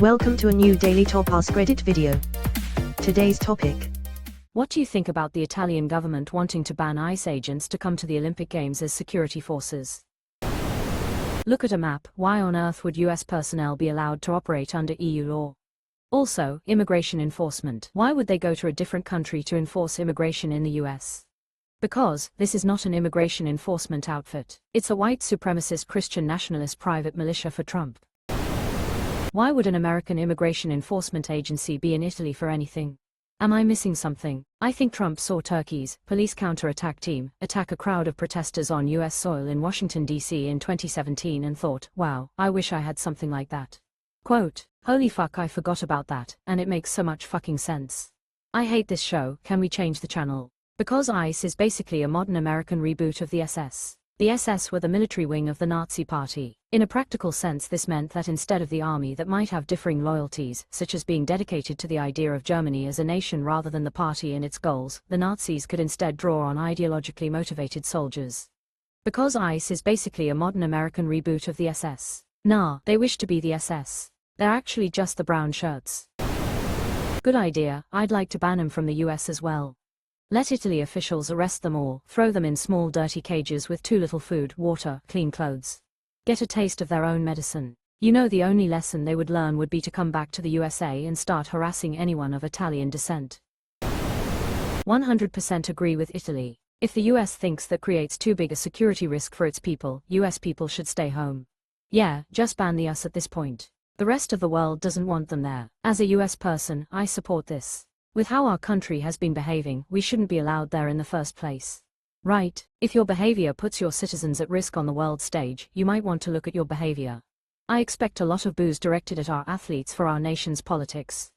Welcome to a new Daily Top Askreddit video. Today's topic. What do you think about the Italian government wanting to ban ICE agents to come to the Olympic Games as security forces? Look at a map. Why on earth would US personnel be allowed to operate under EU law? Also, immigration enforcement. Why would they go to a different country to enforce immigration in the US? Because this is not an immigration enforcement outfit. It's a white supremacist Christian nationalist private militia for Trump. Why would an American immigration enforcement agency be in Italy for anything? Am I missing something? I think Trump saw Turkey's police counterattack team attack a crowd of protesters on US soil in Washington, D.C. in 2017 and thought, wow, I wish I had something like that. Quote, holy fuck, I forgot about that, and it makes so much fucking sense. I hate this show, can we change the channel? Because ICE is basically a modern American reboot of the SS. The SS were the military wing of the Nazi Party. In a practical sense, this meant that instead of the army that might have differing loyalties, such as being dedicated to the idea of Germany as a nation rather than the party and its goals, the Nazis could instead draw on ideologically motivated soldiers. Because ICE is basically a modern American reboot of the SS. Nah, they wish to be the SS. They're actually just the brown shirts. Good idea, I'd like to ban them from the US as well. Let Italy officials arrest them all, throw them in small dirty cages with too little food, water, clean clothes. Get a taste of their own medicine. You know, the only lesson they would learn would be to come back to the USA and start harassing anyone of Italian descent. 100% agree with Italy. If the US thinks that creates too big a security risk for its people, US people should stay home. Yeah, just ban the US at this point. The rest of the world doesn't want them there. As a US person, I support this. With how our country has been behaving, we shouldn't be allowed there in the first place. Right? If your behavior puts your citizens at risk on the world stage, you might want to look at your behavior. I expect a lot of boos directed at our athletes for our nation's politics.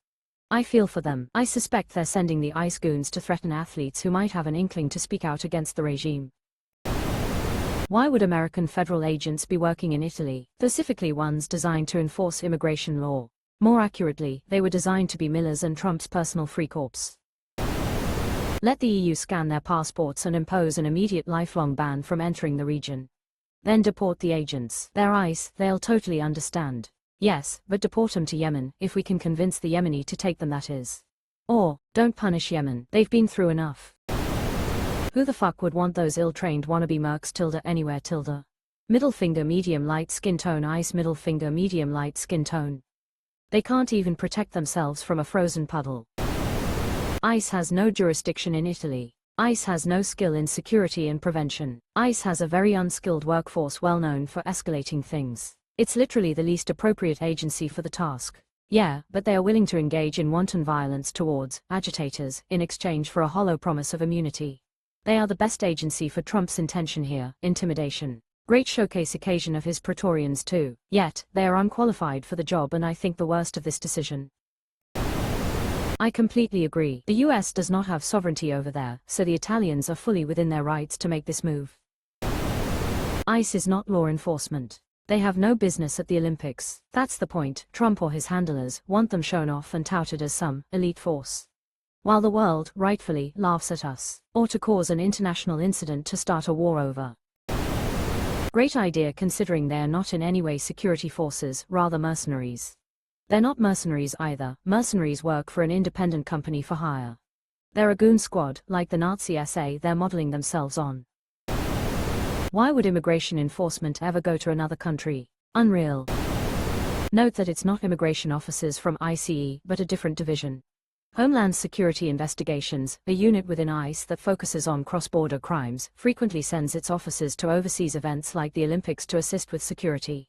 I feel for them. I suspect they're sending the ICE goons to threaten athletes who might have an inkling to speak out against the regime. Why would American federal agents be working in Italy, specifically ones designed to enforce immigration law? More accurately, they were designed to be Miller's and Trump's personal free corps. Let the EU scan their passports and impose an immediate lifelong ban from entering the region. Then deport the agents. They're ICE, they'll totally understand. Yes, but deport them to Yemen, if we can convince the Yemeni to take them, that is. Or, don't punish Yemen, they've been through enough. Who the fuck would want those ill-trained wannabe mercs anywhere? Middle finger medium light skin tone, ICE middle finger medium light skin tone. They can't even protect themselves from a frozen puddle. ICE has no jurisdiction in Italy. ICE has no skill in security and prevention. ICE has a very unskilled workforce well known for escalating things. It's literally the least appropriate agency for the task. Yeah, but they are willing to engage in wanton violence towards agitators in exchange for a hollow promise of immunity. They are the best agency for Trump's intention here, intimidation. Great showcase occasion of his Praetorians too, yet, they are unqualified for the job, and I think the worst of this decision. I completely agree. The US does not have sovereignty over there, so the Italians are fully within their rights to make this move. ICE is not law enforcement. They have no business at the Olympics. That's the point. Trump or his handlers want them shown off and touted as some elite force, while the world, rightfully, laughs at us, or to cause an international incident to start a war over. Great idea, considering they are not in any way security forces, rather mercenaries. They're not mercenaries either. Mercenaries work for an independent company for hire. They're a goon squad, like the Nazi SA they're modeling themselves on. Why would immigration enforcement ever go to another country? Unreal. Note that it's not immigration officers from ICE, but a different division. Homeland Security Investigations, a unit within ICE that focuses on cross-border crimes, frequently sends its officers to overseas events like the Olympics to assist with security.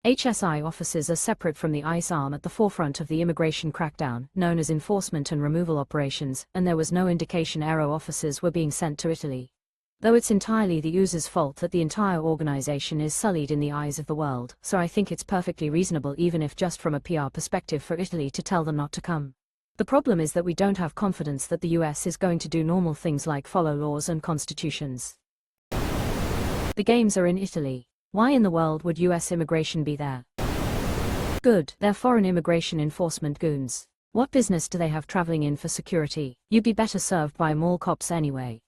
HSI officers are separate from the ICE arm at the forefront of the immigration crackdown, known as Enforcement and Removal Operations, and there was no indication Aero officers were being sent to Italy. Though it's entirely the USA's fault that the entire organization is sullied in the eyes of the world, so I think it's perfectly reasonable, even if just from a PR perspective, for Italy to tell them not to come. The problem is that we don't have confidence that the US is going to do normal things like follow laws and constitutions. The games are in Italy. Why in the world would US immigration be there? Good, they're foreign immigration enforcement goons. What business do they have traveling in for security? You'd be better served by mall cops anyway.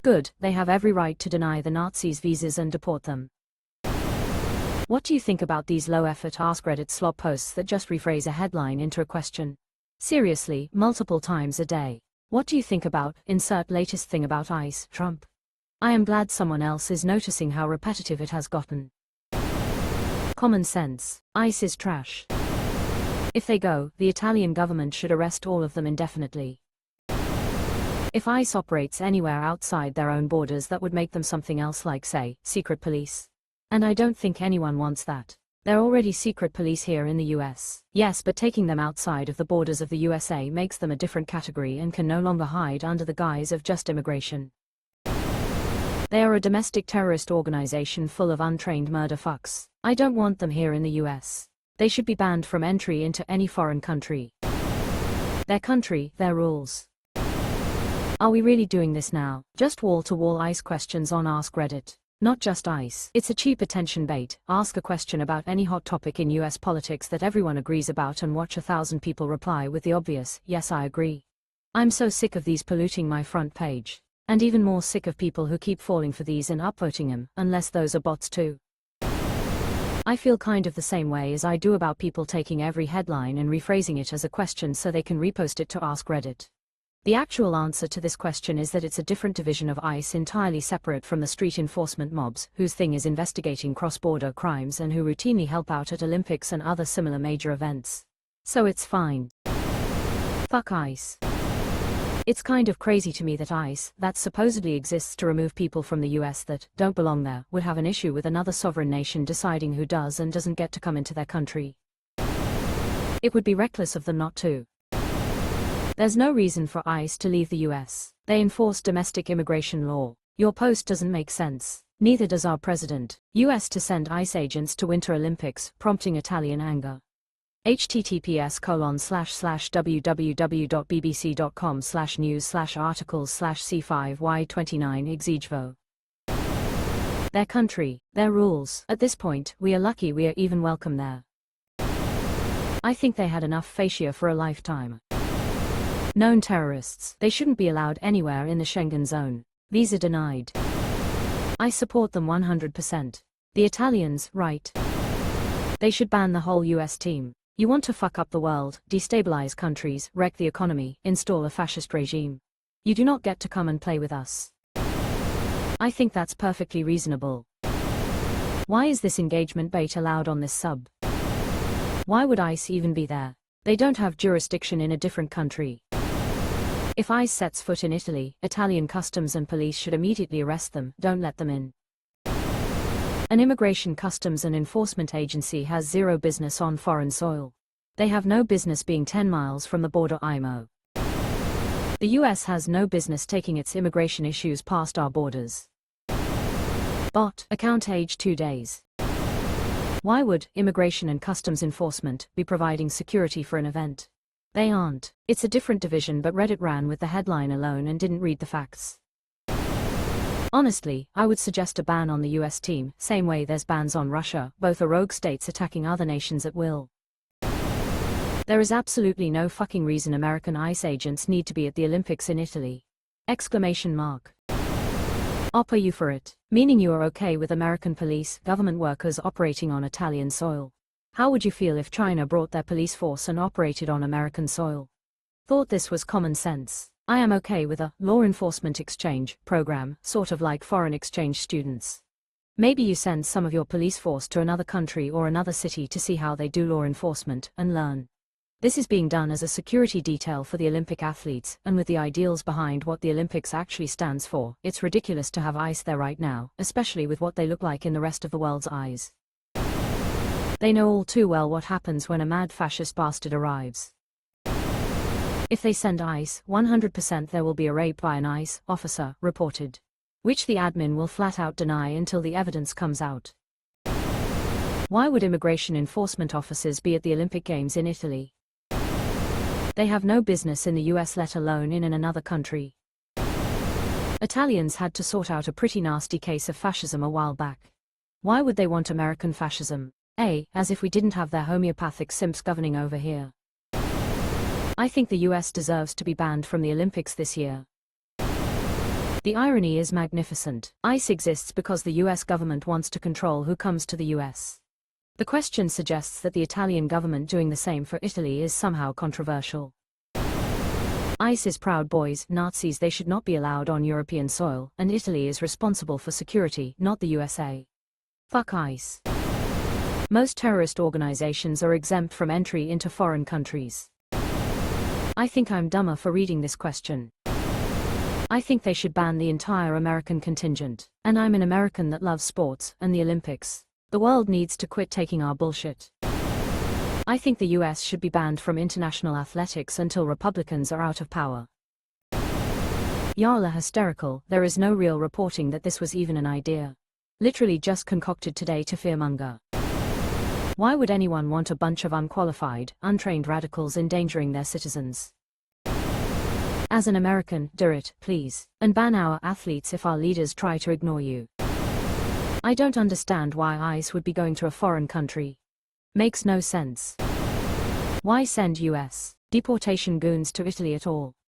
Good, they have every right to deny the Nazis visas and deport them. What do you think about these low-effort Askreddit slop posts that just rephrase a headline into a question? Seriously, multiple times a day. What do you think about, insert latest thing about ICE, Trump? I am glad someone else is noticing how repetitive it has gotten. Common sense. ICE is trash. If they go, the Italian government should arrest all of them indefinitely. If ICE operates anywhere outside their own borders, that would make them something else, like, say, secret police. And I don't think anyone wants that. They're already secret police here in the US. Yes, but taking them outside of the borders of the USA makes them a different category and can no longer hide under the guise of just immigration. They are a domestic terrorist organization full of untrained murder fucks. I don't want them here in the US. They should be banned from entry into any foreign country. Their country, their rules. Are we really doing this now? Just wall-to-wall ICE questions on Askreddit. Not just ICE. It's a cheap attention bait. Ask a question about any hot topic in US politics that everyone agrees about and watch 1,000 people reply with the obvious, yes, I agree. I'm so sick of these polluting my front page. And even more sick of people who keep falling for these and upvoting them, unless those are bots too. I feel kind of the same way as I do about people taking every headline and rephrasing it as a question so they can repost it to Askreddit. The actual answer to this question is that it's a different division of ICE entirely separate from the street enforcement mobs, whose thing is investigating cross-border crimes and who routinely help out at Olympics and other similar major events. So it's fine. Fuck ICE. It's kind of crazy to me that ICE, that supposedly exists to remove people from the US that don't belong there, would have an issue with another sovereign nation deciding who does and doesn't get to come into their country. It would be reckless of them not to. There's no reason for ICE to leave the US. They enforce domestic immigration law. Your post doesn't make sense. Neither does our president. US to send ICE agents to Winter Olympics, prompting Italian anger. https://www.bbc.com/news/articles/c5y29 exegvo. Their country, their rules. At this point, we are lucky we are even welcome there. I think they had enough fascia for a lifetime. Known terrorists. They shouldn't be allowed anywhere in the Schengen zone. Visa denied. I support them 100%. The Italians, right. They should ban the whole US team. You want to fuck up the world, destabilize countries, wreck the economy, install a fascist regime. You do not get to come and play with us. I think that's perfectly reasonable. Why is this engagement bait allowed on this sub? Why would ICE even be there? They don't have jurisdiction in a different country. If ICE sets foot in Italy, Italian customs and police should immediately arrest them, don't let them in. An immigration customs and enforcement agency has zero business on foreign soil. They have no business being 10 miles from the border IMO. The US has no business taking its immigration issues past our borders. Bot account age 2 days. Why would immigration and customs enforcement be providing security for an event? They aren't. It's a different division, but Reddit ran with the headline alone and didn't read the facts. Honestly, I would suggest a ban on the US team, same way there's bans on Russia, both are rogue states attacking other nations at will. There is absolutely no fucking reason American ICE agents need to be at the Olympics in Italy. Exclamation mark. Are you for it? Meaning you are okay with American police, government workers operating on Italian soil. How would you feel if China brought their police force and operated on American soil? Thought this was common sense. I am okay with a law enforcement exchange program, sort of like foreign exchange students. Maybe you send some of your police force to another country or another city to see how they do law enforcement and learn. This is being done as a security detail for the Olympic athletes, and with the ideals behind what the Olympics actually stands for. It's ridiculous to have ICE there right now, especially with what they look like in the rest of the world's eyes. They know all too well what happens when a mad fascist bastard arrives. If they send ICE, 100% there will be a rape by an ICE officer, reported. Which the admin will flat out deny until the evidence comes out. Why would immigration enforcement officers be at the Olympic Games in Italy? They have no business in the US, let alone in another country. Italians had to sort out a pretty nasty case of fascism a while back. Why would they want American fascism? As if we didn't have their homeopathic simps governing over here. I think the US deserves to be banned from the Olympics this year. The irony is magnificent. ICE exists because the US government wants to control who comes to the US. The question suggests that the Italian government doing the same for Italy is somehow controversial. ICE is Proud Boys, Nazis. They should not be allowed on European soil, and Italy is responsible for security, not the USA. Fuck ICE. Most terrorist organizations are exempt from entry into foreign countries. I think I'm dumber for reading this question. I think they should ban the entire American contingent. And I'm an American that loves sports and the Olympics. The world needs to quit taking our bullshit. I think the US should be banned from international athletics until Republicans are out of power. Y'all are hysterical. There is no real reporting that this was even an idea. Literally just concocted today to fearmonger. Why would anyone want a bunch of unqualified, untrained radicals endangering their citizens? As an American, do it, please, and ban our athletes if our leaders try to ignore you. I don't understand why ICE would be going to a foreign country. Makes no sense. Why send US deportation goons to Italy at all?